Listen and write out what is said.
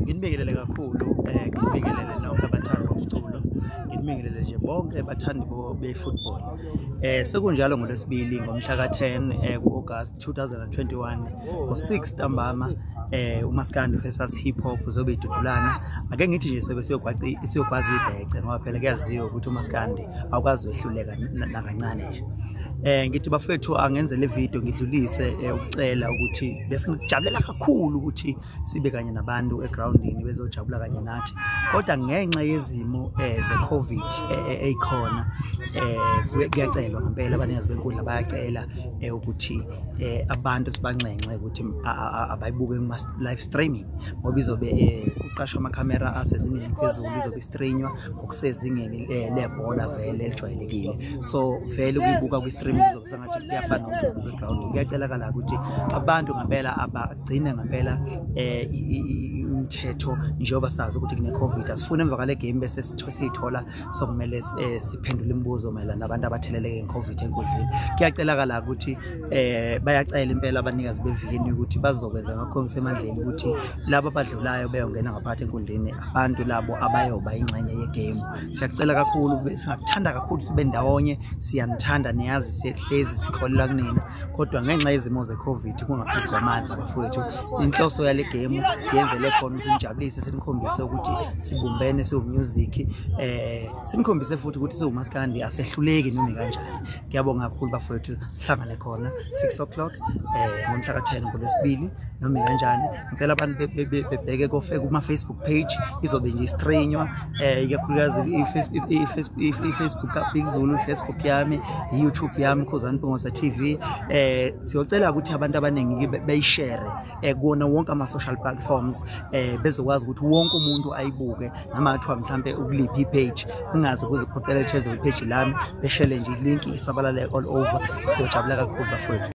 Nginibingelele kakhulu nginibingelele nonke abathandi bomculo, nginibingelele nje bonke abathandi be-football. Sekunjalo ngoLwesibili ngomhla ka-10 ku-August 2021 ngo-6 ntambama uMaskandi versus Hip Hop uzobe idudulana. Ake ngithi nje siyokwazi ibhece ngoba phela kuyaziwa ukuthi uMaskandi awukwazi wehluleka nakancane nje. Ngithi bafethu angenze le video ngidlulise ukucela ukuthi bese ngijabulela kakhulu ukuthi sibe kanye nabantu egroundini bezojabula kanye nathi, kodwa ngenxa yezimo ze-COVID eyikhona kuyacelwa ngempela abanikazi benkundla bayacela ukuthi abantu sibanxenxe ukuthi abayibuke live streaming ngoba izobe kuqashwa amakhamera asezingeni eliphezulu, izobe streamwa ngokusezingeni lebhola vele elijwayelekile. So vele ukuyibuka kwi-streaming izobe sengathi kuyafana nokuthi ubuke eground. Kuyacelakala ukuthi abantu ngempela abagcine ngempela umthetho njengoba sazi ukuthi kune-COVID asifune emva kale game bese siyithola sokumele siphendule imibuzo mayelana nabantu abatheleleke nge-COVID enkundleni. Kuyacelakala ukuthi bayacela impela abanikazi bevini ukuthi bazokwenza ngakho ngisemandleni ukuthi laba abadlulayo beyongena ngaphakathi enkundleni abantu labo abayoba ingxenye yegame. Siyacela kakhulu, singakuthanda kakhulu sibe ndawonye, siyanithanda niyazi sihlezi sikholela kunina, kodwa ngenxa yezimo ze-COVID kungaphezu kwamandla bafowethu. Inhloso yale game siyenzele khona sinijabulise, sinikhombise ukuthi sibumbene siwumusic, sinikhombise futhi ukuthi siwuMaskandi asehluleki noma kanjani. Ngiyabonga kakhulu bafowethu, sihlangane khona 6 o'clock ngomhla ka-10 ngoLwesibili noma kanjani. Ngicela abantu bebheke kuma-Facebook page, izobe nje istreamwa ikakhulukazi i-Facebook Big Zulu, i-Facebook yami, i-YouTube yami Khuzani Mpungose TV. Siyocela ukuthi abantu abaningi beyishare kuwona wonke ama-social platforms bezokwazi ukuthi wonke umuntu ayibuke, noma kuthiwa mhlambe ukuliphi i-page ungazi ukuziphoqela etheze kwi-page lami beshele nje i-link isabalale all over. Siyojabula kakhulu bafowethu.